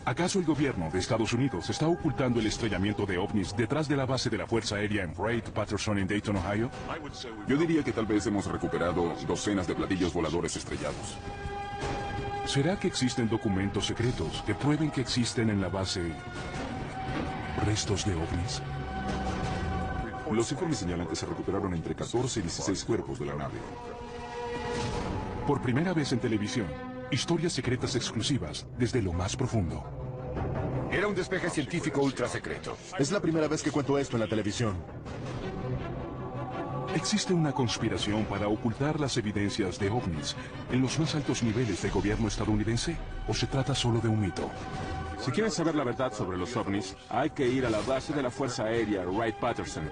¿Acaso el gobierno de Estados Unidos está ocultando el estrellamiento de ovnis detrás de la base de la Fuerza Aérea en Wright-Patterson en Dayton, Ohio? Yo diría que tal vez hemos recuperado docenas de platillos voladores estrellados. ¿Será que existen documentos secretos que prueben que existen en la base restos de ovnis? Los informes señalan que se recuperaron entre 14 y 16 cuerpos de la nave. Por primera vez en televisión, historias secretas exclusivas desde lo más profundo. Era un despeje científico ultra secreto. Es la primera vez que cuento esto en la televisión. ¿Existe una conspiración para ocultar las evidencias de ovnis en los más altos niveles del gobierno estadounidense? ¿O se trata solo de un mito? Si quieren saber la verdad sobre los ovnis, hay que ir a la base de la Fuerza Aérea Wright-Patterson.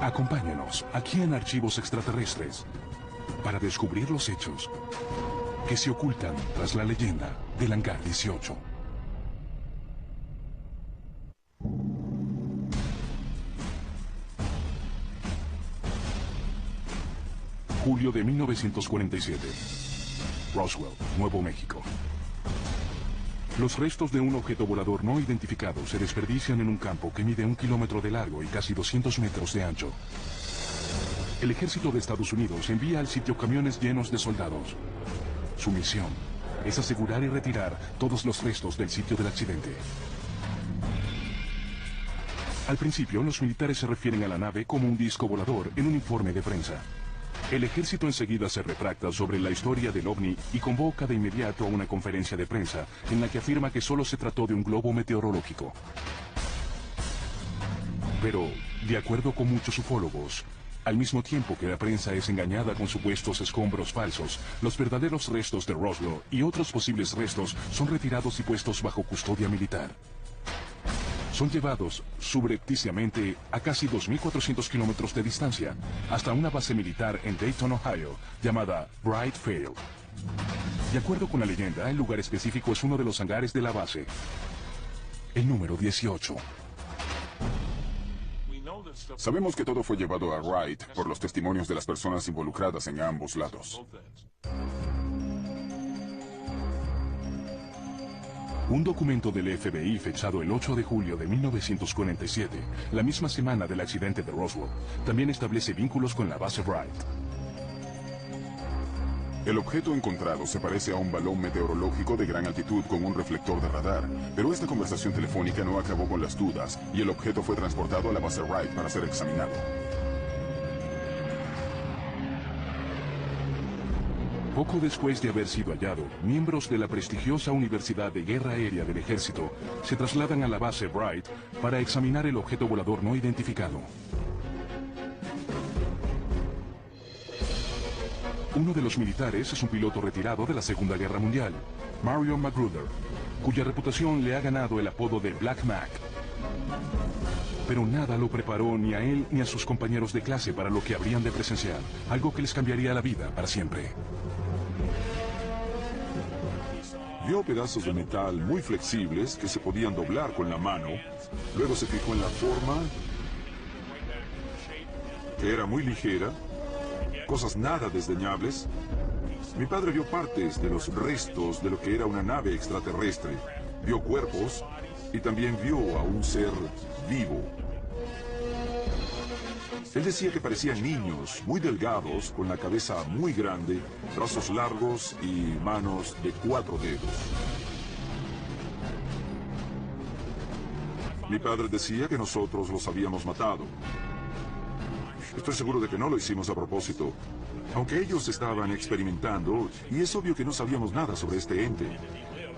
Acompáñanos aquí en Archivos Extraterrestres para descubrir los hechos que se ocultan tras la leyenda del Hangar 18. Julio de 1947. Roswell, Nuevo México. Los restos de un objeto volador no identificado se desperdician en un campo que mide 1 kilómetro de largo y casi 200 metros de ancho. El ejército de Estados Unidos envía al sitio camiones llenos de soldados. Su misión es asegurar y retirar todos los restos del sitio del accidente. Al principio, los militares se refieren a la nave como un disco volador en un informe de prensa. El ejército enseguida se retracta sobre la historia del ovni y convoca de inmediato a una conferencia de prensa en la que afirma que solo se trató de un globo meteorológico. Pero, de acuerdo con muchos ufólogos, al mismo tiempo que la prensa es engañada con supuestos escombros falsos, los verdaderos restos de Roswell y otros posibles restos son retirados y puestos bajo custodia militar. Son llevados subrepticiamente a casi 2.400 kilómetros de distancia, hasta una base militar en Dayton, Ohio, llamada Wright Field. De acuerdo con la leyenda, el lugar específico es uno de los hangares de la base, el número 18. Sabemos que todo fue llevado a Wright por los testimonios de las personas involucradas en ambos lados. Un documento del FBI fechado el 8 de julio de 1947, la misma semana del accidente de Roswell, también establece vínculos con la base Wright. El objeto encontrado se parece a un balón meteorológico de gran altitud con un reflector de radar, pero esta conversación telefónica no acabó con las dudas y el objeto fue transportado a la base Wright para ser examinado. Poco después de haber sido hallado, miembros de la prestigiosa Universidad de Guerra Aérea del Ejército se trasladan a la base Wright para examinar el objeto volador no identificado. Uno de los militares es un piloto retirado de la Segunda Guerra Mundial, Mario Magruder, cuya reputación le ha ganado el apodo de Black Mac. Pero nada lo preparó ni a él ni a sus compañeros de clase para lo que habrían de presenciar, algo que les cambiaría la vida para siempre. Vio pedazos de metal muy flexibles que se podían doblar con la mano. Luego se fijó en la forma, que era muy ligera, cosas nada desdeñables. Mi padre vio partes de los restos de lo que era una nave extraterrestre. Vio cuerpos y también vio a un ser vivo. Él decía que parecían niños, muy delgados, con la cabeza muy grande, brazos largos y manos de 4 dedos. Mi padre decía que nosotros los habíamos matado. Estoy seguro de que no lo hicimos a propósito, aunque ellos estaban experimentando, y es obvio que no sabíamos nada sobre este ente.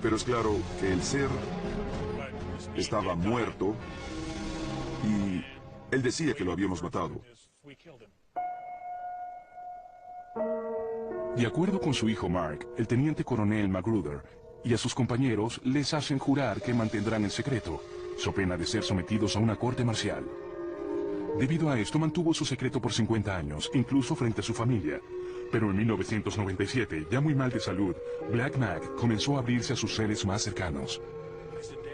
Pero es claro que el ser estaba muerto y él decía que lo habíamos matado. De acuerdo con su hijo Mark, el teniente coronel Magruder y a sus compañeros les hacen jurar que mantendrán el secreto, so pena de ser sometidos a una corte marcial. Debido a esto mantuvo su secreto por 50 años, incluso frente a su familia. Pero en 1997, ya muy mal de salud, Black Mac comenzó a abrirse a sus seres más cercanos.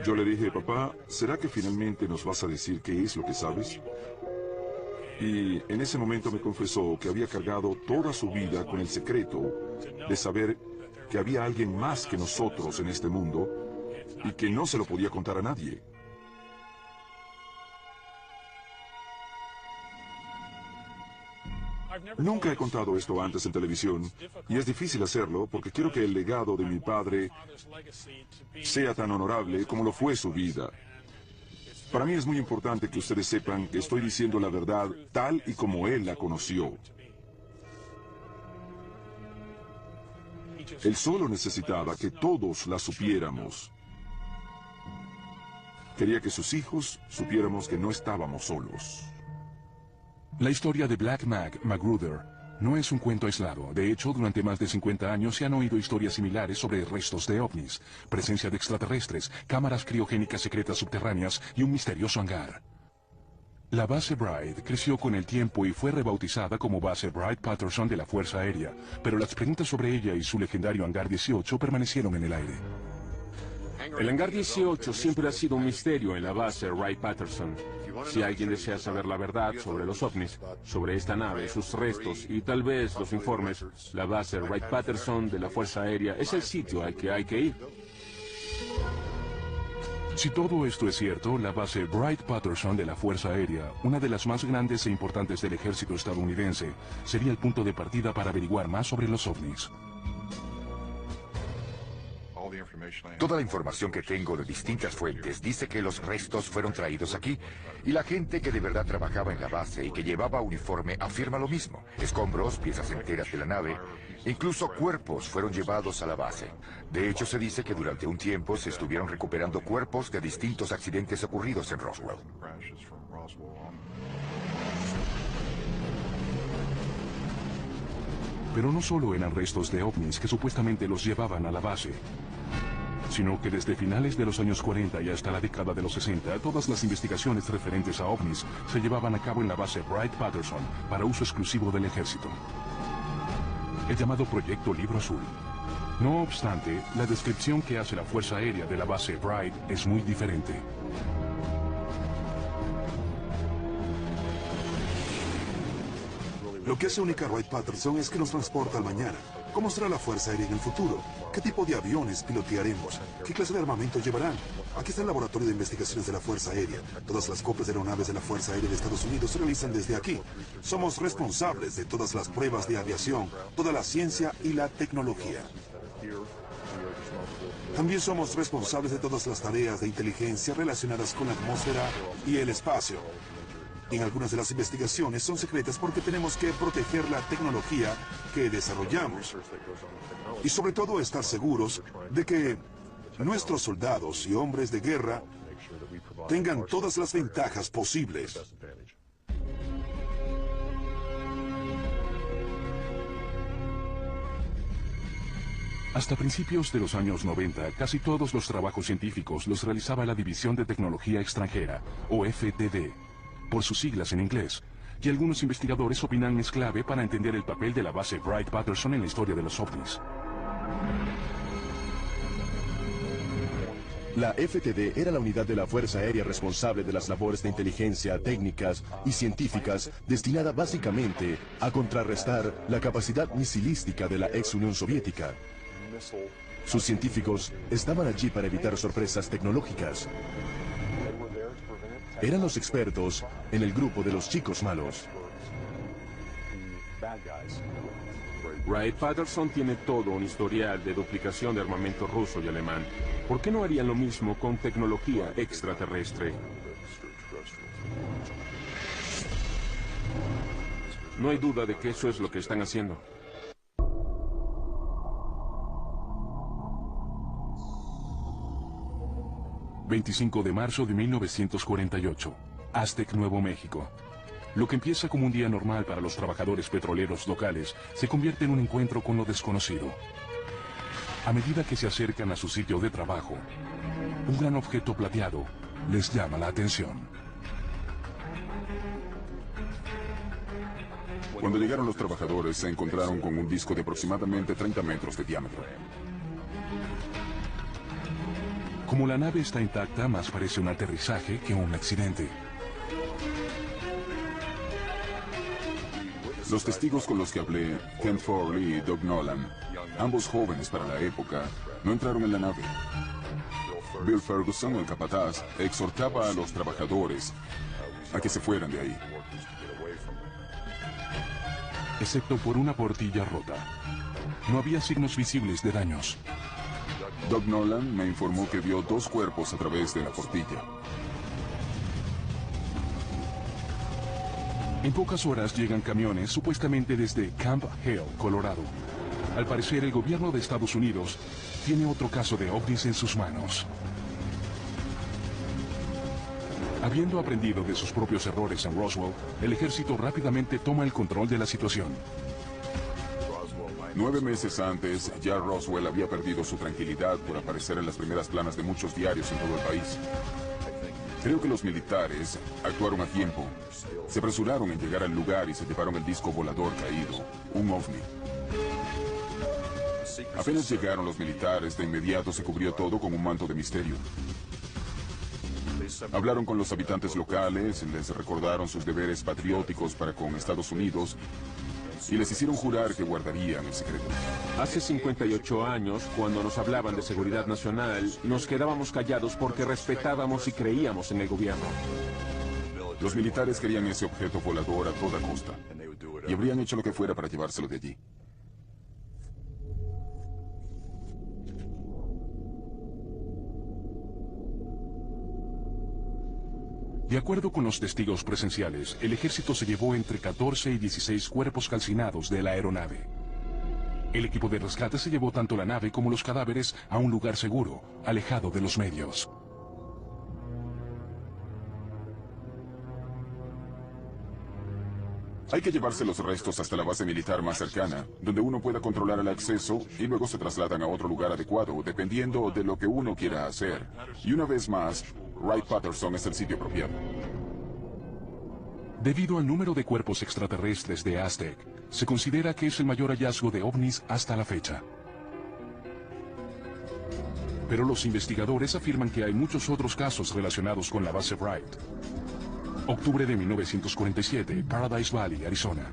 Yo le dije, papá, ¿será que finalmente nos vas a decir qué es lo que sabes? Y en ese momento me confesó que había cargado toda su vida con el secreto de saber que había alguien más que nosotros en este mundo y que no se lo podía contar a nadie. Nunca he contado esto antes en televisión, y es difícil hacerlo porque quiero que el legado de mi padre sea tan honorable como lo fue su vida. Para mí es muy importante que ustedes sepan que estoy diciendo la verdad tal y como él la conoció. Él solo necesitaba que todos la supiéramos. Quería que sus hijos supiéramos que no estábamos solos. La historia de Black Mac Magruder no es un cuento aislado. De hecho, durante más de 50 años se han oído historias similares sobre restos de ovnis, presencia de extraterrestres, cámaras criogénicas secretas subterráneas y un misterioso hangar. La base Bright creció con el tiempo y fue rebautizada como base Wright-Patterson de la Fuerza Aérea, pero las preguntas sobre ella y su legendario hangar 18 permanecieron en el aire. El hangar 18 siempre ha sido un misterio en la base Wright-Patterson. Si alguien desea saber la verdad sobre los ovnis, sobre esta nave, sus restos y tal vez los informes, la base Wright-Patterson de la Fuerza Aérea es el sitio al que hay que ir. Si todo esto es cierto, la base Wright-Patterson de la Fuerza Aérea, una de las más grandes e importantes del ejército estadounidense, sería el punto de partida para averiguar más sobre los ovnis. Toda la información que tengo de distintas fuentes dice que los restos fueron traídos aquí, y la gente que de verdad trabajaba en la base y que llevaba uniforme afirma lo mismo. Escombros, piezas enteras de la nave, incluso cuerpos fueron llevados a la base. De hecho, se dice que durante un tiempo se estuvieron recuperando cuerpos de distintos accidentes ocurridos en Roswell. Pero no solo eran restos de ovnis que supuestamente los llevaban a la base, sino que desde finales de los años 40 y hasta la década de los 60, todas las investigaciones referentes a ovnis se llevaban a cabo en la base Wright-Patterson para uso exclusivo del ejército. El llamado Proyecto Libro Azul. No obstante, la descripción que hace la Fuerza Aérea de la base Wright es muy diferente. Lo que hace única a Wright-Patterson es que nos transporta al mañana. ¿Cómo será la Fuerza Aérea en el futuro? ¿Qué tipo de aviones pilotearemos? ¿Qué clase de armamento llevarán? Aquí está el Laboratorio de Investigaciones de la Fuerza Aérea. Todas las copias de aeronaves de la Fuerza Aérea de Estados Unidos se realizan desde aquí. Somos responsables de todas las pruebas de aviación, toda la ciencia y la tecnología. También somos responsables de todas las tareas de inteligencia relacionadas con la atmósfera y el espacio. En algunas de las investigaciones son secretas porque tenemos que proteger la tecnología que desarrollamos. Y sobre todo estar seguros de que nuestros soldados y hombres de guerra tengan todas las ventajas posibles. Hasta principios de los años 90, casi todos los trabajos científicos los realizaba la División de Tecnología Extranjera, o FTD, por sus siglas en inglés, y algunos investigadores opinan es clave para entender el papel de la base Wright-Patterson en la historia de los ovnis. La FTD era la unidad de la Fuerza Aérea responsable de las labores de inteligencia, técnicas y científicas, destinada básicamente a contrarrestar la capacidad misilística de la ex Unión Soviética. Sus científicos estaban allí para evitar sorpresas tecnológicas. Eran los expertos en el grupo de los chicos malos. Wright-Patterson tiene todo un historial de duplicación de armamento ruso y alemán. ¿Por qué no harían lo mismo con tecnología extraterrestre? No hay duda de que eso es lo que están haciendo. ...25 de marzo de 1948... Aztec, Nuevo México. Lo que empieza como un día normal para los trabajadores petroleros locales... se convierte en un encuentro con lo desconocido. A medida que se acercan a su sitio de trabajo... un gran objeto plateado les llama la atención. Cuando llegaron los trabajadores, se encontraron con un disco de aproximadamente 30 metros de diámetro. Como la nave está intacta, más parece un aterrizaje que un accidente. Los testigos con los que hablé, Kent Forley y Doug Nolan, ambos jóvenes para la época, no entraron en la nave. Bill Ferguson, el capataz, exhortaba a los trabajadores a que se fueran de ahí. Excepto por una portilla rota. No había signos visibles de daños. Doug Nolan me informó que vio 2 cuerpos a través de la portilla. En pocas horas llegan camiones supuestamente desde Camp Hale, Colorado. Al parecer, el gobierno de Estados Unidos tiene otro caso de ovnis en sus manos. Habiendo aprendido de sus propios errores en Roswell, el ejército rápidamente toma el control de la situación. 9 meses antes, ya Roswell había perdido su tranquilidad por aparecer en las primeras planas de muchos diarios en todo el país. Creo que los militares actuaron a tiempo. Se apresuraron en llegar al lugar y se llevaron el disco volador caído, un ovni. Apenas llegaron los militares, de inmediato se cubrió todo con un manto de misterio. Hablaron con los habitantes locales, les recordaron sus deberes patrióticos para con Estados Unidos y les hicieron jurar que guardarían el secreto. Hace 58 años, cuando nos hablaban de seguridad nacional, nos quedábamos callados porque respetábamos y creíamos en el gobierno. Los militares querían ese objeto volador a toda costa y habrían hecho lo que fuera para llevárselo de allí. De acuerdo con los testigos presenciales, el ejército se llevó entre 14 y 16 cuerpos calcinados de la aeronave. El equipo de rescate se llevó tanto la nave como los cadáveres a un lugar seguro, alejado de los medios. Hay que llevarse los restos hasta la base militar más cercana, donde uno pueda controlar el acceso y luego se trasladan a otro lugar adecuado, dependiendo de lo que uno quiera hacer. Y una vez más, Wright-Patterson es el sitio apropiado. Debido al número de cuerpos extraterrestres de Aztec, se considera que es el mayor hallazgo de ovnis hasta la fecha. Pero los investigadores afirman que hay muchos otros casos relacionados con la base Wright. Octubre de 1947, Paradise Valley, Arizona.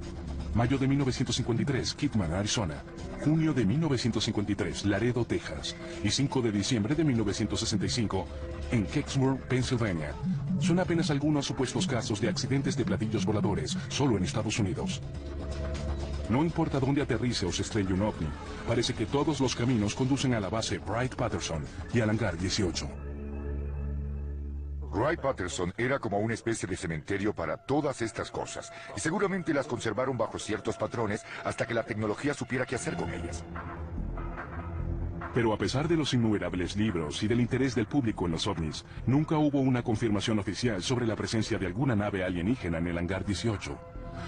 Mayo de 1953, Kidman, Arizona. Junio de 1953, Laredo, Texas. Y 5 de diciembre de 1965, en Kecksburg, Pensilvania. Son apenas algunos supuestos casos de accidentes de platillos voladores, solo en Estados Unidos. No importa dónde aterrice o se estrelle un ovni, parece que todos los caminos conducen a la base Wright-Patterson y al hangar 18. Wright-Patterson era como una especie de cementerio para todas estas cosas, y seguramente las conservaron bajo ciertos patrones hasta que la tecnología supiera qué hacer con ellas. Pero a pesar de los innumerables libros y del interés del público en los ovnis, nunca hubo una confirmación oficial sobre la presencia de alguna nave alienígena en el hangar 18.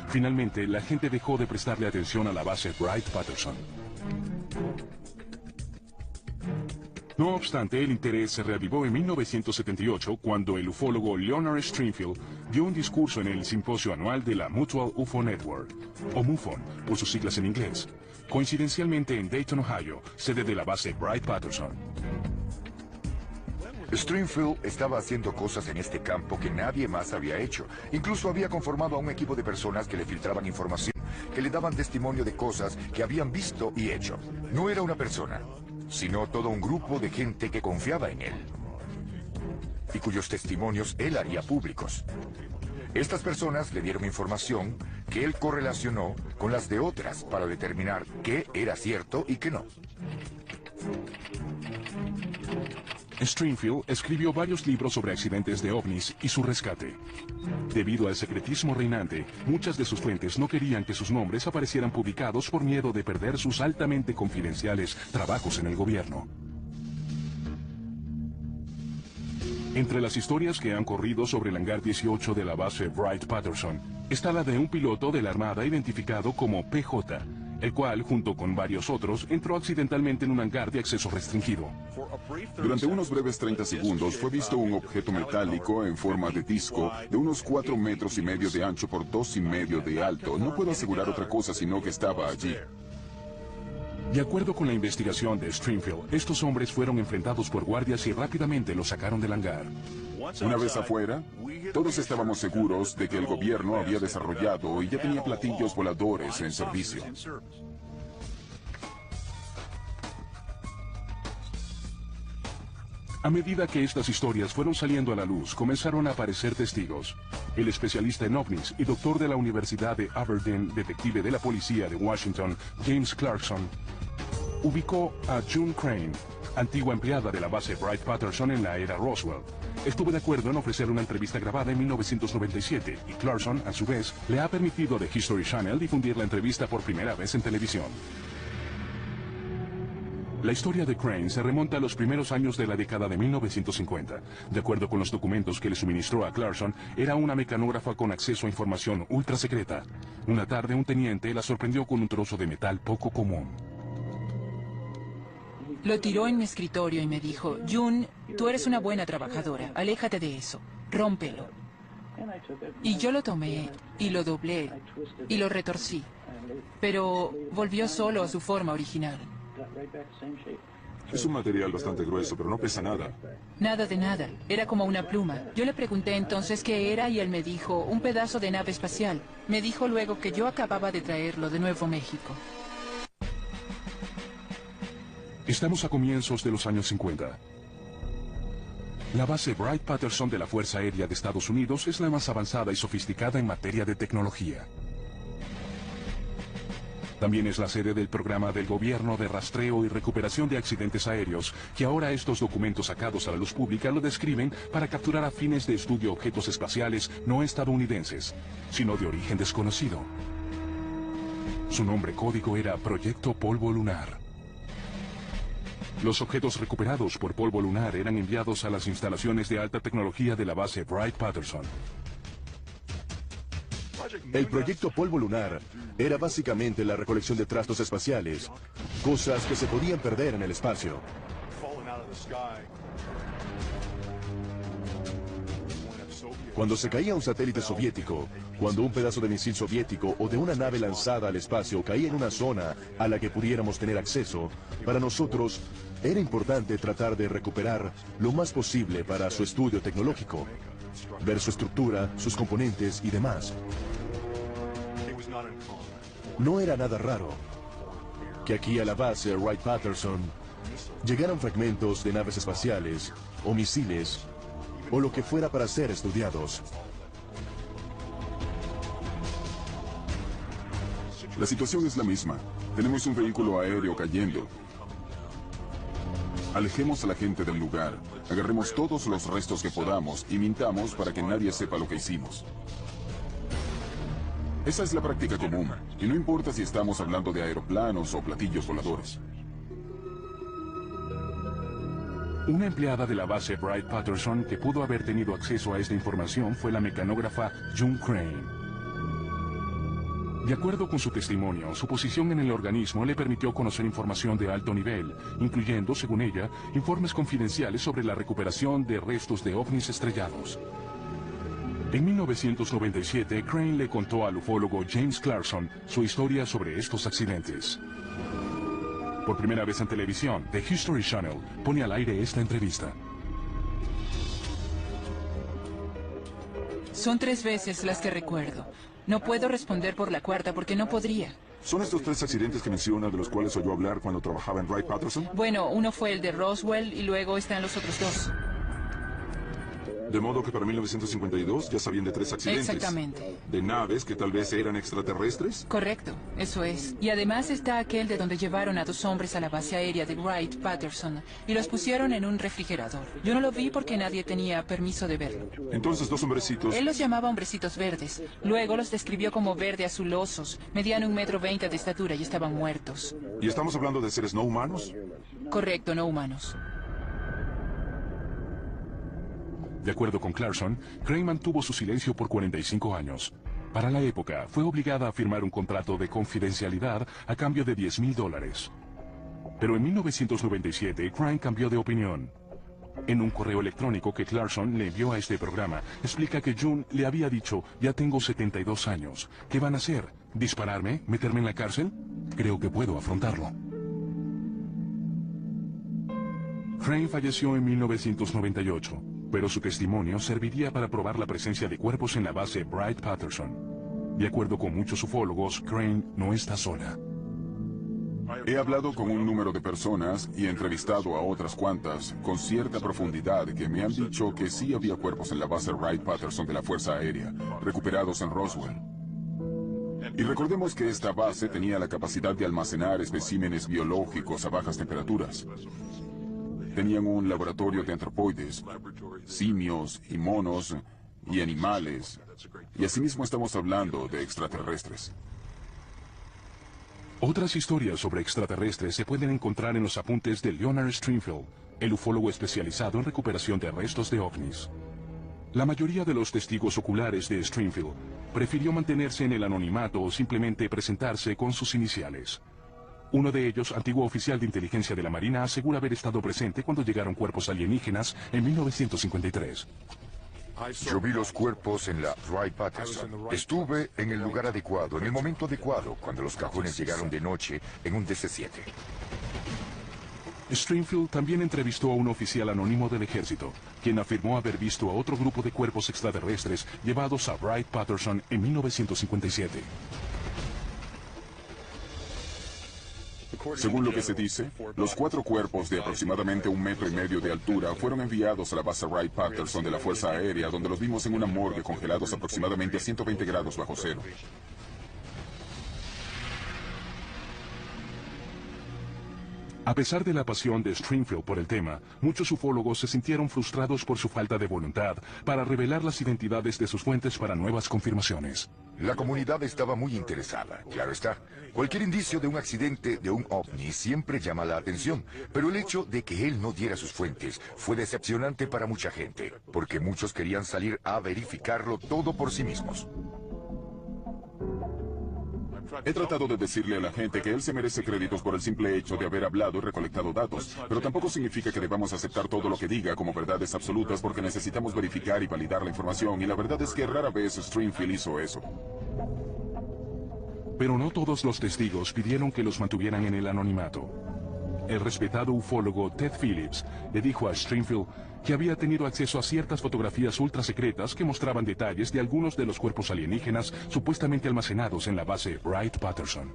Finalmente, la gente dejó de prestarle atención a la base Wright-Patterson. No obstante, el interés se reavivó en 1978 cuando el ufólogo Leonard Stringfield dio un discurso en el simposio anual de la Mutual UFO Network, o MUFON, por sus siglas en inglés, coincidencialmente en Dayton, Ohio, sede de la base Wright-Patterson. Stringfield estaba haciendo cosas en este campo que nadie más había hecho. Incluso había conformado a un equipo de personas que le filtraban información, que le daban testimonio de cosas que habían visto y hecho. No era una persona, sino todo un grupo de gente que confiaba en él y cuyos testimonios él haría públicos. Estas personas le dieron información que él correlacionó con las de otras para determinar qué era cierto y qué no. Stringfield escribió varios libros sobre accidentes de ovnis y su rescate. Debido al secretismo reinante, muchas de sus fuentes no querían que sus nombres aparecieran publicados por miedo de perder sus altamente confidenciales trabajos en el gobierno. Entre las historias que han corrido sobre el hangar 18 de la base Wright-Patterson está la de un piloto de la Armada identificado como PJ, el cual, junto con varios otros, entró accidentalmente en un hangar de acceso restringido. Durante unos breves 30 segundos fue visto un objeto metálico en forma de disco de unos 4,5 metros de ancho por 2,5 de alto. No puedo asegurar otra cosa sino que estaba allí. De acuerdo con la investigación de Stringfield, estos hombres fueron enfrentados por guardias y rápidamente los sacaron del hangar. Una vez afuera, todos estábamos seguros de que el gobierno había desarrollado y ya tenía platillos voladores en servicio. A medida que estas historias fueron saliendo a la luz, comenzaron a aparecer testigos. El especialista en ovnis y doctor de la Universidad de Aberdeen, detective de la policía de Washington, James Clarkson, ubicó a June Crane, antigua empleada de la base Wright-Patterson en la era Roswell. Estuvo de acuerdo en ofrecer una entrevista grabada en 1997 y Clarkson, a su vez, le ha permitido The History Channel difundir la entrevista por primera vez en televisión. La historia de Crane se remonta a los primeros años de la década de 1950. De acuerdo con los documentos que le suministró a Clarkson, era una mecanógrafa con acceso a información ultra secreta. Una tarde, un teniente la sorprendió con un trozo de metal poco común. Lo tiró en mi escritorio y me dijo, June, tú eres una buena trabajadora, aléjate de eso, rómpelo. Y yo lo tomé, y lo doblé, y lo retorcí, pero volvió solo a su forma original. Es un material bastante grueso, pero no pesa nada. Nada de nada, era como una pluma. Yo le pregunté entonces qué era y él me dijo, un pedazo de nave espacial. Me dijo luego que yo acababa de traerlo de Nuevo México. Estamos a comienzos de los años 50. La base Wright-Patterson de la Fuerza Aérea de Estados Unidos es la más avanzada y sofisticada en materia de tecnología. También es la sede del programa del gobierno de rastreo y recuperación de accidentes aéreos, que ahora estos documentos sacados a la luz pública lo describen para capturar a fines de estudio objetos espaciales no estadounidenses, sino de origen desconocido. Su nombre código era Proyecto Polvo Lunar. Los objetos recuperados por polvo lunar eran enviados a las instalaciones de alta tecnología de la base Wright-Patterson. El proyecto Polvo Lunar era básicamente la recolección de trastos espaciales, cosas que se podían perder en el espacio. Cuando se caía un satélite soviético, cuando un pedazo de misil soviético o de una nave lanzada al espacio caía en una zona a la que pudiéramos tener acceso, para nosotros era importante tratar de recuperar lo más posible para su estudio tecnológico, ver su estructura, sus componentes y demás. No era nada raro que aquí a la base Wright-Patterson llegaran fragmentos de naves espaciales o misiles o lo que fuera para ser estudiados. La situación es la misma. Tenemos un vehículo aéreo cayendo. Alejemos a la gente del lugar, agarremos todos los restos que podamos y mintamos para que nadie sepa lo que hicimos. Esa es la práctica común, y no importa si estamos hablando de aeroplanos o platillos voladores. Una empleada de la base Wright-Patterson que pudo haber tenido acceso a esta información fue la mecanógrafa June Crane. De acuerdo con su testimonio, su posición en el organismo le permitió conocer información de alto nivel, incluyendo, según ella, informes confidenciales sobre la recuperación de restos de ovnis estrellados. En 1997, Crane le contó al ufólogo James Clarkson su historia sobre estos accidentes. Por primera vez en televisión, The History Channel pone al aire esta entrevista. Son 3 veces las que recuerdo. No puedo responder por la cuarta porque no podría. ¿Son estos 3 accidentes que menciona de los cuales oyó hablar cuando trabajaba en Wright-Patterson? Bueno, uno fue el de Roswell y luego están los otros 2. De modo que para 1952 ya sabían de 3 accidentes. Exactamente. ¿De naves que tal vez eran extraterrestres? Correcto, eso es. Y además está aquel de donde llevaron a 2 hombres a la base aérea de Wright-Patterson y los pusieron en un refrigerador. Yo no lo vi porque nadie tenía permiso de verlo. Entonces 2 hombrecitos... Él los llamaba hombrecitos verdes. Luego los describió como verde azulosos. Medían 1,20 m de estatura y estaban muertos. ¿Y estamos hablando de seres no humanos? Correcto, no humanos. De acuerdo con Clarkson, Crane mantuvo su silencio por 45 años. Para la época, fue obligada a firmar un contrato de confidencialidad a cambio de $10,000. Pero en 1997, Crane cambió de opinión. En un correo electrónico que Clarkson le envió a este programa, explica que June le había dicho, ya tengo 72 años, ¿qué van a hacer? ¿Dispararme? ¿Meterme en la cárcel? Creo que puedo afrontarlo. Crane falleció en 1998. Pero su testimonio serviría para probar la presencia de cuerpos en la base Wright-Patterson. De acuerdo con muchos ufólogos, Crane no está sola. He hablado con un número de personas y entrevistado a otras cuantas con cierta profundidad que me han dicho que sí había cuerpos en la base Wright-Patterson de la Fuerza Aérea, recuperados en Roswell. Y recordemos que esta base tenía la capacidad de almacenar especímenes biológicos a bajas temperaturas. Tenían un laboratorio de antropoides, simios y monos y animales. Y asimismo estamos hablando de extraterrestres. Otras historias sobre extraterrestres se pueden encontrar en los apuntes de Leonard Stringfield, el ufólogo especializado en recuperación de restos de ovnis. La mayoría de los testigos oculares de Stringfield prefirió mantenerse en el anonimato o simplemente presentarse con sus iniciales. Uno de ellos, antiguo oficial de inteligencia de la Marina, asegura haber estado presente cuando llegaron cuerpos alienígenas en 1953. Yo vi los cuerpos en la Wright-Patterson. Estuve en el lugar adecuado, en el momento adecuado, cuando los cajones llegaron de noche en un DC-7. Stringfield también entrevistó a un oficial anónimo del ejército, quien afirmó haber visto a otro grupo de cuerpos extraterrestres llevados a Wright-Patterson en 1957. Según lo que se dice, los 4 cuerpos de aproximadamente 1,5 metros de altura fueron enviados a la base Wright-Patterson de la Fuerza Aérea, donde los vimos en una morgue congelados aproximadamente a 120 grados bajo cero. A pesar de la pasión de Stringfield por el tema, muchos ufólogos se sintieron frustrados por su falta de voluntad para revelar las identidades de sus fuentes para nuevas confirmaciones. La comunidad estaba muy interesada, claro está. Cualquier indicio de un accidente de un ovni siempre llama la atención, pero el hecho de que él no diera sus fuentes fue decepcionante para mucha gente, porque muchos querían salir a verificarlo todo por sí mismos. He tratado de decirle a la gente que él se merece créditos por el simple hecho de haber hablado y recolectado datos, pero tampoco significa que debamos aceptar todo lo que diga como verdades absolutas porque necesitamos verificar y validar la información, y la verdad es que rara vez Stringfield hizo eso. Pero no todos los testigos pidieron que los mantuvieran en el anonimato. El respetado ufólogo Ted Phillips le dijo a Stringfield que había tenido acceso a ciertas fotografías ultra secretas que mostraban detalles de algunos de los cuerpos alienígenas supuestamente almacenados en la base Wright-Patterson.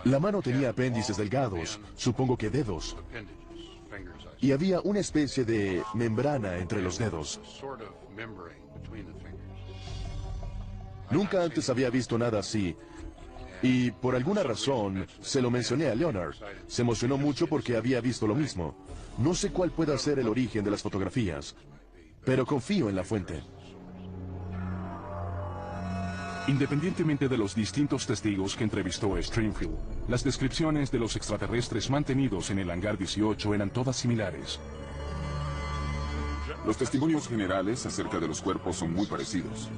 La mano tenía apéndices delgados, supongo que dedos, y había una especie de membrana entre los dedos. Nunca antes había visto nada así. Y por alguna razón se lo mencioné a Leonard. Se emocionó mucho porque había visto lo mismo. No sé cuál pueda ser el origen de las fotografías, pero confío en la fuente. Independientemente de los distintos testigos que entrevistó Stringfield, las descripciones de los extraterrestres mantenidos en el hangar 18 eran todas similares. Los testimonios generales acerca de los cuerpos son muy parecidos.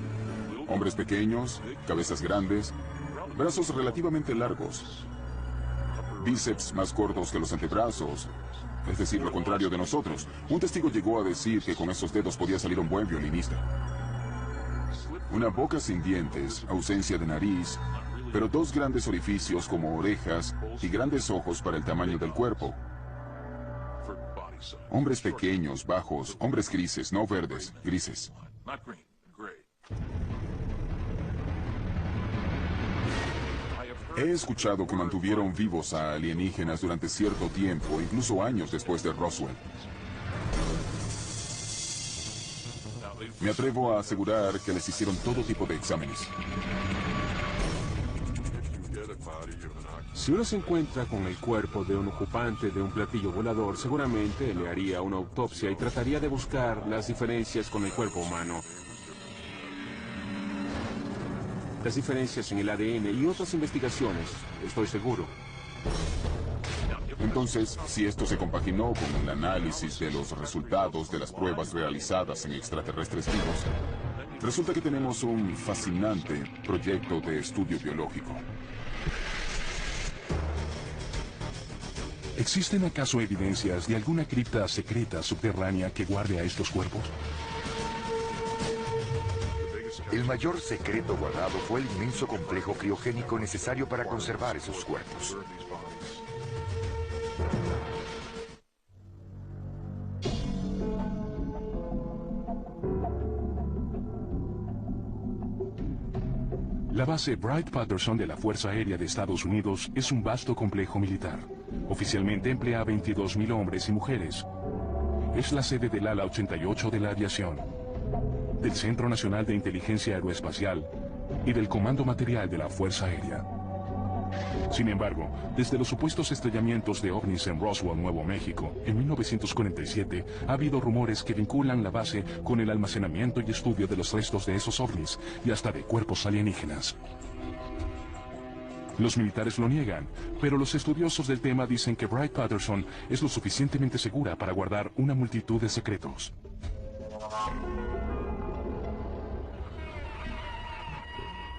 Hombres pequeños, cabezas grandes, brazos relativamente largos, bíceps más cortos que los antebrazos, es decir, lo contrario de nosotros. Un testigo llegó a decir que con esos dedos podía salir un buen violinista. Una boca sin dientes, ausencia de nariz, pero 2 grandes orificios como orejas y grandes ojos para el tamaño del cuerpo. Hombres pequeños, bajos, hombres grises, no verdes, grises. He escuchado que mantuvieron vivos a alienígenas durante cierto tiempo, incluso años después de Roswell. Me atrevo a asegurar que les hicieron todo tipo de exámenes. Si uno se encuentra con el cuerpo de un ocupante de un platillo volador, seguramente le haría una autopsia y trataría de buscar las diferencias con el cuerpo humano. Las diferencias en el ADN y otras investigaciones, estoy seguro. Entonces, si esto se compaginó con el análisis de los resultados de las pruebas realizadas en extraterrestres vivos, resulta que tenemos un fascinante proyecto de estudio biológico. ¿Existen acaso evidencias de alguna cripta secreta subterránea que guarde a estos cuerpos? El mayor secreto guardado fue el inmenso complejo criogénico necesario para conservar esos cuerpos. La base Wright-Patterson de la Fuerza Aérea de Estados Unidos es un vasto complejo militar. Oficialmente emplea a 22.000 hombres y mujeres. Es la sede del ala 88 de la aviación, del Centro Nacional de Inteligencia Aeroespacial y del Comando Material de la Fuerza Aérea. Sin embargo, desde los supuestos estrellamientos de ovnis en Roswell, Nuevo México, en 1947, ha habido rumores que vinculan la base con el almacenamiento y estudio de los restos de esos ovnis y hasta de cuerpos alienígenas. Los militares lo niegan, pero los estudiosos del tema dicen que Wright-Patterson es lo suficientemente segura para guardar una multitud de secretos.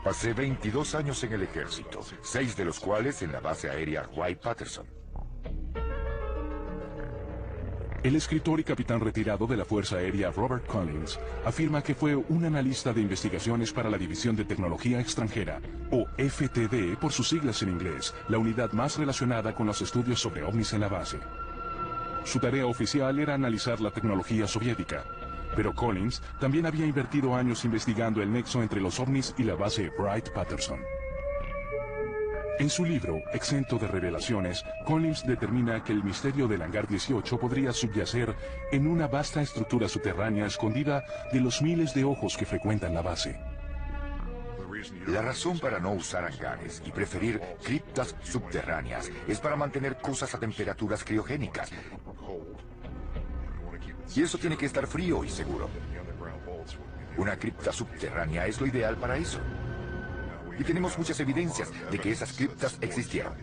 Pasé 22 años en el ejército, 6 de los cuales en la base aérea Wright-Patterson. El escritor y capitán retirado de la Fuerza Aérea Robert Collins afirma que fue un analista de investigaciones para la División de Tecnología Extranjera, o FTD por sus siglas en inglés, la unidad más relacionada con los estudios sobre ovnis en la base. Su tarea oficial era analizar la tecnología soviética, pero Collins también había invertido años investigando el nexo entre los ovnis y la base Wright-Patterson. En su libro, exento de revelaciones, Collins determina que el misterio del hangar 18 podría subyacer en una vasta estructura subterránea escondida de los miles de ojos que frecuentan la base. La razón para no usar hangares y preferir criptas subterráneas es para mantener cosas a temperaturas criogénicas. Y eso tiene que estar frío y seguro. Una cripta subterránea es lo ideal para eso. Y tenemos muchas evidencias de que esas criptas existieron.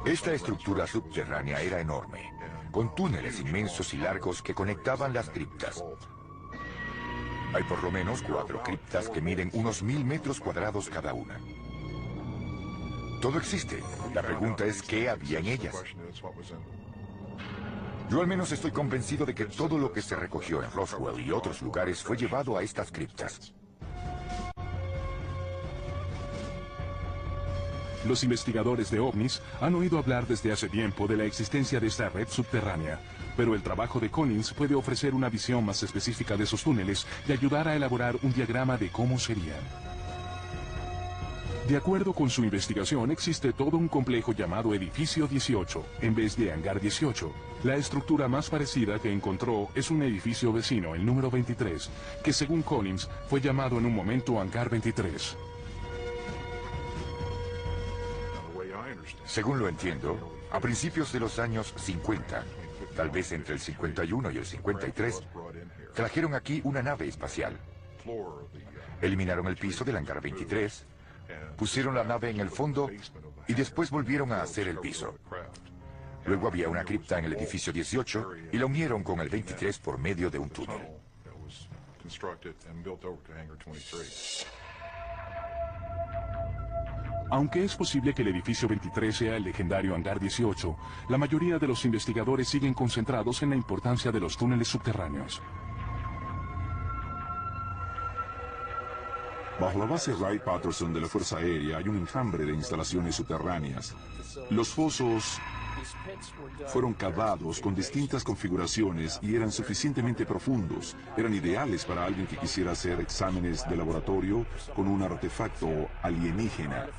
Esta estructura subterránea era enorme, con túneles inmensos y largos que conectaban las criptas. Hay por lo menos 4 criptas que miden unos 1000 metros cuadrados cada una. Todo existe. La pregunta es ¿qué había en ellas? Yo al menos estoy convencido de que todo lo que se recogió en Roswell y otros lugares fue llevado a estas criptas. Los investigadores de ovnis han oído hablar desde hace tiempo de la existencia de esta red subterránea, pero el trabajo de Collins puede ofrecer una visión más específica de esos túneles y ayudar a elaborar un diagrama de cómo serían. De acuerdo con su investigación, existe todo un complejo llamado Edificio 18, en vez de Hangar 18. La estructura más parecida que encontró es un edificio vecino, el número 23, que según Collins fue llamado en un momento Hangar 23. Según lo entiendo, a principios de los años 50, tal vez entre el 51 y el 53, trajeron aquí una nave espacial. Eliminaron el piso del hangar 23, pusieron la nave en el fondo y después volvieron a hacer el piso. Luego había una cripta en el edificio 18 y la unieron con el 23 por medio de un túnel. Aunque es posible que el edificio 23 sea el legendario Hangar 18, la mayoría de los investigadores siguen concentrados en la importancia de los túneles subterráneos. Bajo la base Wright-Patterson de la Fuerza Aérea hay un enjambre de instalaciones subterráneas. Los fosos fueron cavados con distintas configuraciones y eran suficientemente profundos. Eran ideales para alguien que quisiera hacer exámenes de laboratorio con un artefacto alienígena.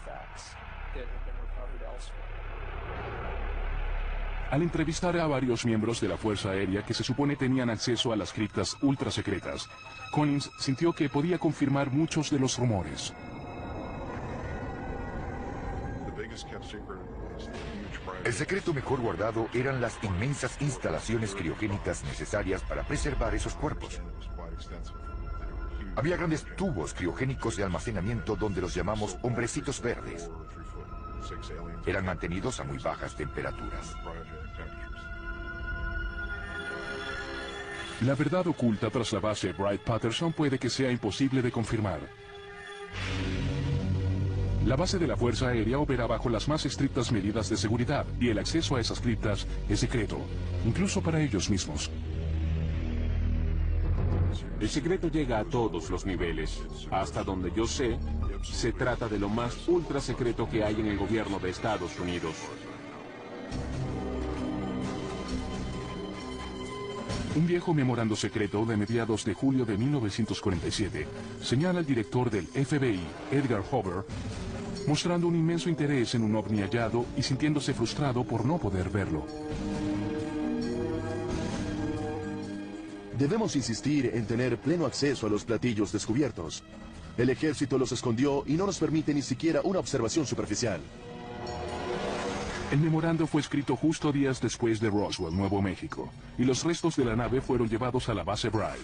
Al entrevistar a varios miembros de la Fuerza Aérea que se supone tenían acceso a las criptas ultra secretas, Collins sintió que podía confirmar muchos de los rumores. El secreto mejor guardado eran las inmensas instalaciones criogénicas necesarias para preservar esos cuerpos. Había grandes tubos criogénicos de almacenamiento donde los llamamos hombrecitos verdes. Eran mantenidos a muy bajas temperaturas. La verdad oculta tras la base Wright-Patterson puede que sea imposible de confirmar. La base de la Fuerza Aérea opera bajo las más estrictas medidas de seguridad y el acceso a esas criptas es secreto, incluso para ellos mismos. El secreto llega a todos los niveles. Hasta donde yo sé, se trata de lo más ultra secreto que hay en el gobierno de Estados Unidos. Un viejo memorando secreto de mediados de julio de 1947 señala al director del FBI, Edgar Hoover, mostrando un inmenso interés en un ovni hallado y sintiéndose frustrado por no poder verlo. Debemos insistir en tener pleno acceso a los platillos descubiertos. El ejército los escondió y no nos permite ni siquiera una observación superficial. El memorando fue escrito justo días después de Roswell, Nuevo México, y los restos de la nave fueron llevados a la base Wright.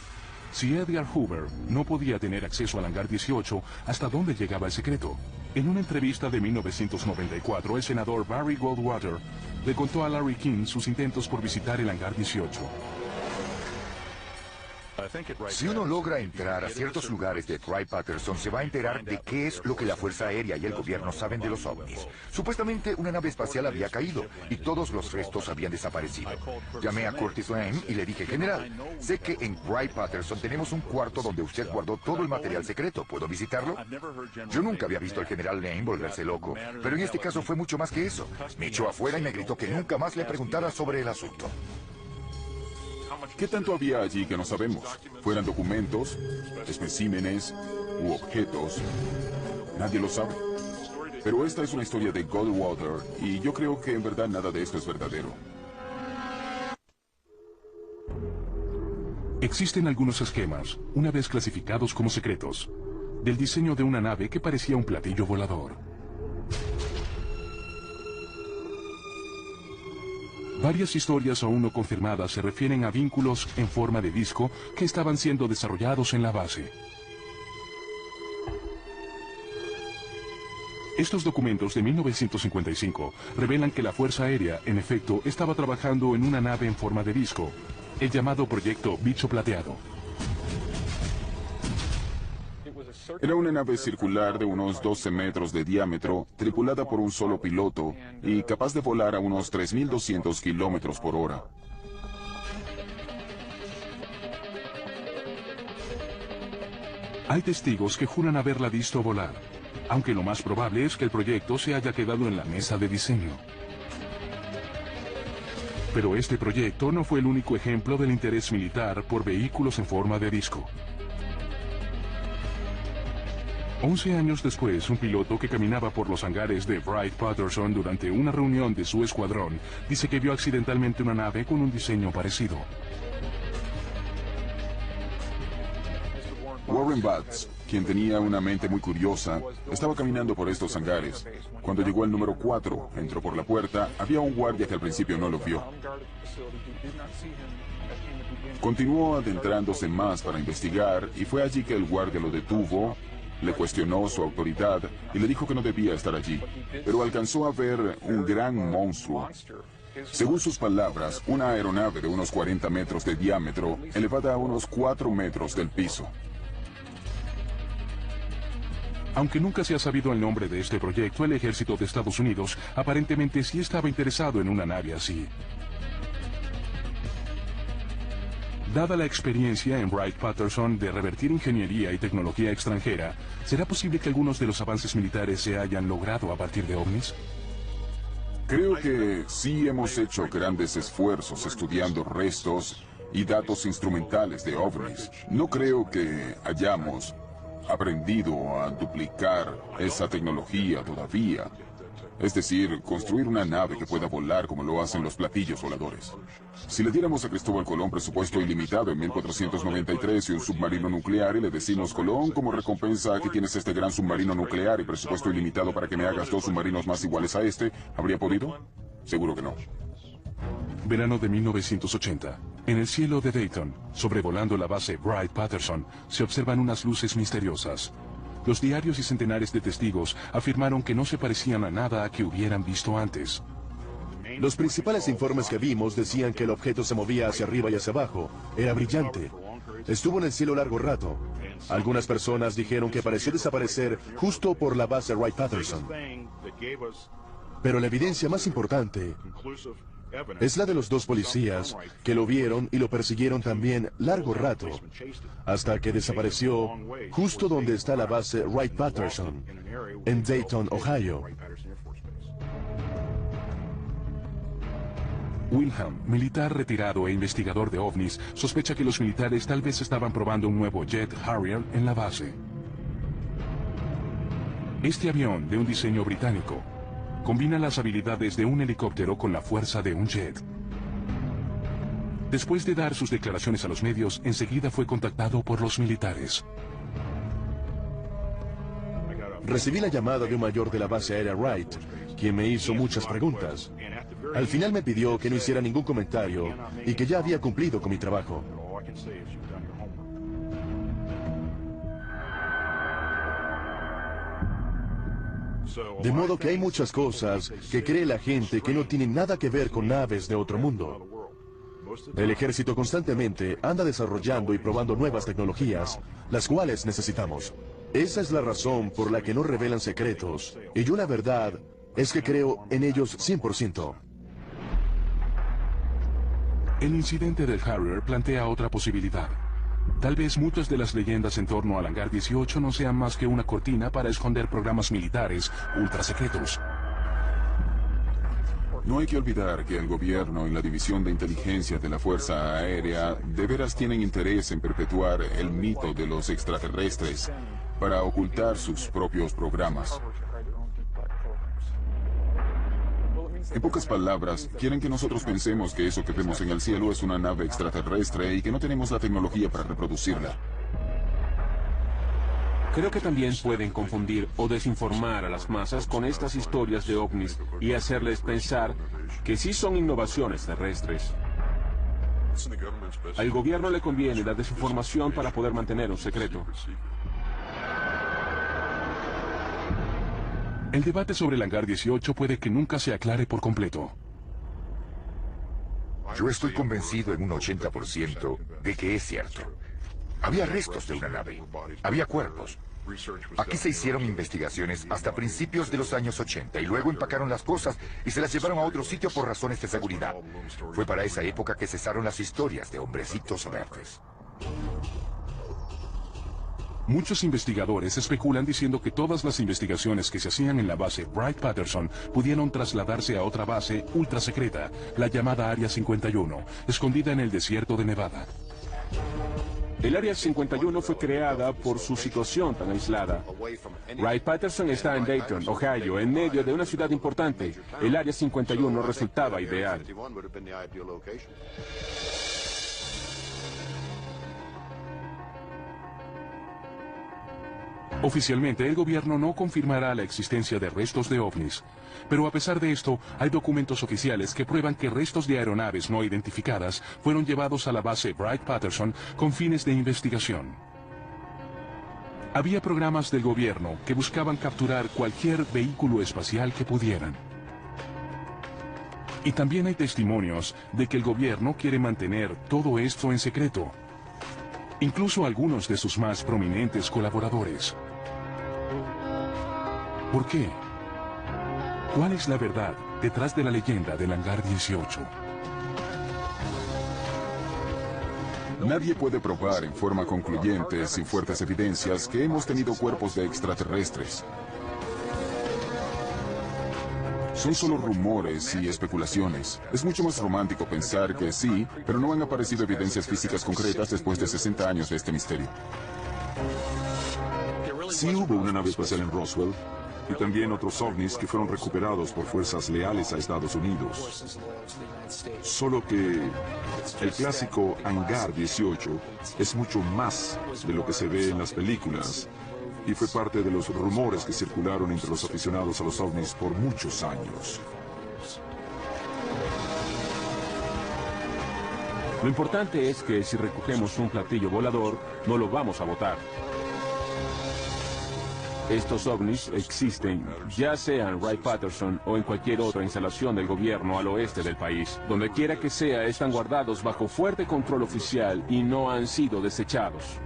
Si Edgar Hoover no podía tener acceso al hangar 18, ¿hasta dónde llegaba el secreto? En una entrevista de 1994, el senador Barry Goldwater le contó a Larry King sus intentos por visitar el hangar 18. Si uno logra entrar a ciertos lugares de Wright-Patterson, se va a enterar de qué es lo que la Fuerza Aérea y el gobierno saben de los ovnis. Supuestamente una nave espacial había caído y todos los restos habían desaparecido. Llamé a Curtis Lane y le dije, general, sé que en Wright-Patterson tenemos un cuarto donde usted guardó todo el material secreto. ¿Puedo visitarlo? Yo nunca había visto al general Lane volverse loco, pero en este caso fue mucho más que eso. Me echó afuera y me gritó que nunca más le preguntara sobre el asunto. ¿Qué tanto había allí que no sabemos? ¿Fueran documentos, especímenes u objetos? Nadie lo sabe. Pero esta es una historia de Goldwater y yo creo que en verdad nada de esto es verdadero. Existen algunos esquemas, una vez clasificados como secretos, del diseño de una nave que parecía un platillo volador. Varias historias aún no confirmadas se refieren a vínculos en forma de disco que estaban siendo desarrollados en la base. Estos documentos de 1955 revelan que la Fuerza Aérea, en efecto, estaba trabajando en una nave en forma de disco, el llamado Proyecto Bicho Plateado. Era una nave circular de unos 12 metros de diámetro, tripulada por un solo piloto y capaz de volar a unos 3.200 kilómetros por hora. Hay testigos que juran haberla visto volar, aunque lo más probable es que el proyecto se haya quedado en la mesa de diseño. Pero este proyecto no fue el único ejemplo del interés militar por vehículos en forma de disco. 11 años después, un piloto que caminaba por los hangares de Wright-Patterson durante una reunión de su escuadrón dice que vio accidentalmente una nave con un diseño parecido. Warren Batts, quien tenía una mente muy curiosa, estaba caminando por estos hangares. Cuando llegó al número 4, entró por la puerta, había un guardia que al principio no lo vio. Continuó adentrándose más para investigar y fue allí que el guardia lo detuvo, le cuestionó su autoridad y le dijo que no debía estar allí, pero alcanzó a ver un gran monstruo. Según sus palabras, una aeronave de unos 40 metros de diámetro, elevada a unos 4 metros del piso. Aunque nunca se ha sabido el nombre de este proyecto, el ejército de Estados Unidos aparentemente sí estaba interesado en una nave así. Dada la experiencia en Wright-Patterson de revertir ingeniería y tecnología extranjera, ¿será posible que algunos de los avances militares se hayan logrado a partir de ovnis? Creo que sí hemos hecho grandes esfuerzos estudiando restos y datos instrumentales de ovnis. No creo que hayamos aprendido a duplicar esa tecnología todavía. Es decir, construir una nave que pueda volar como lo hacen los platillos voladores. Si le diéramos a Cristóbal Colón presupuesto ilimitado en 1493 y un submarino nuclear y le decimos, Colón, como recompensa que tienes este gran submarino nuclear y presupuesto ilimitado para que me hagas 2 submarinos más iguales a este, ¿habría podido? Seguro que no. Verano de 1980. En el cielo de Dayton, sobrevolando la base Wright-Patterson, se observan unas luces misteriosas. Los diarios y centenares de testigos afirmaron que no se parecían a nada que hubieran visto antes. Los principales informes que vimos decían que el objeto se movía hacia arriba y hacia abajo. Era brillante. Estuvo en el cielo largo rato. Algunas personas dijeron que pareció desaparecer justo por la base Wright-Patterson. Pero la evidencia más importante es la de los 2 policías que lo vieron y lo persiguieron también largo rato, hasta que desapareció justo donde está la base Wright-Patterson, en Dayton, Ohio. Wilhelm, militar retirado e investigador de ovnis, sospecha que los militares tal vez estaban probando un nuevo Jet Harrier en la base. Este avión, de un diseño británico, combina las habilidades de un helicóptero con la fuerza de un jet. Después de dar sus declaraciones a los medios, enseguida fue contactado por los militares. Recibí la llamada de un mayor de la base aérea Wright, quien me hizo muchas preguntas. Al final me pidió que no hiciera ningún comentario y que ya había cumplido con mi trabajo. De modo que hay muchas cosas que cree la gente que no tienen nada que ver con naves de otro mundo. El ejército constantemente anda desarrollando y probando nuevas tecnologías, las cuales necesitamos. Esa es la razón por la que no revelan secretos, y yo la verdad es que creo en ellos 100%. El incidente del Harrier plantea otra posibilidad. Tal vez muchas de las leyendas en torno al Hangar 18 no sean más que una cortina para esconder programas militares ultra secretos. No hay que olvidar que el gobierno y la División de Inteligencia de la Fuerza Aérea de veras tienen interés en perpetuar el mito de los extraterrestres para ocultar sus propios programas. En pocas palabras, quieren que nosotros pensemos que eso que vemos en el cielo es una nave extraterrestre y que no tenemos la tecnología para reproducirla. Creo que también pueden confundir o desinformar a las masas con estas historias de ovnis y hacerles pensar que sí son innovaciones terrestres. Al gobierno le conviene la desinformación para poder mantener un secreto. El debate sobre el Hangar 18 puede que nunca se aclare por completo. Yo estoy convencido en un 80% de que es cierto. Había restos de una nave. Había cuerpos. Aquí se hicieron investigaciones hasta principios de los años 80 y luego empacaron las cosas y se las llevaron a otro sitio por razones de seguridad. Fue para esa época que cesaron las historias de hombrecitos verdes. Muchos investigadores especulan diciendo que todas las investigaciones que se hacían en la base Wright-Patterson pudieron trasladarse a otra base ultra secreta, la llamada Área 51, escondida en el desierto de Nevada. El Área 51 fue creada por su situación tan aislada. Wright-Patterson está en Dayton, Ohio, en medio de una ciudad importante. El Área 51 resultaba ideal. Oficialmente, el gobierno no confirmará la existencia de restos de ovnis. Pero a pesar de esto, hay documentos oficiales que prueban que restos de aeronaves no identificadas fueron llevados a la base Wright-Patterson con fines de investigación. Había programas del gobierno que buscaban capturar cualquier vehículo espacial que pudieran. Y también hay testimonios de que el gobierno quiere mantener todo esto en secreto. Incluso algunos de sus más prominentes colaboradores. ¿Por qué? ¿Cuál es la verdad detrás de la leyenda del Hangar 18? Nadie puede probar en forma concluyente, sin fuertes evidencias, que hemos tenido cuerpos de extraterrestres. Son solo rumores y especulaciones. Es mucho más romántico pensar que sí, pero no han aparecido evidencias físicas concretas después de 60 años de este misterio. Sí hubo una nave espacial en Roswell y también otros ovnis que fueron recuperados por fuerzas leales a Estados Unidos. Solo que el clásico Hangar 18 es mucho más de lo que se ve en las películas y fue parte de los rumores que circularon entre los aficionados a los ovnis por muchos años. Lo importante es que si recogemos un platillo volador, no lo vamos a botar. Estos ovnis existen, ya sea en Wright-Patterson o en cualquier otra instalación del gobierno al oeste del país. Donde quiera que sea, están guardados bajo fuerte control oficial y no han sido desechados.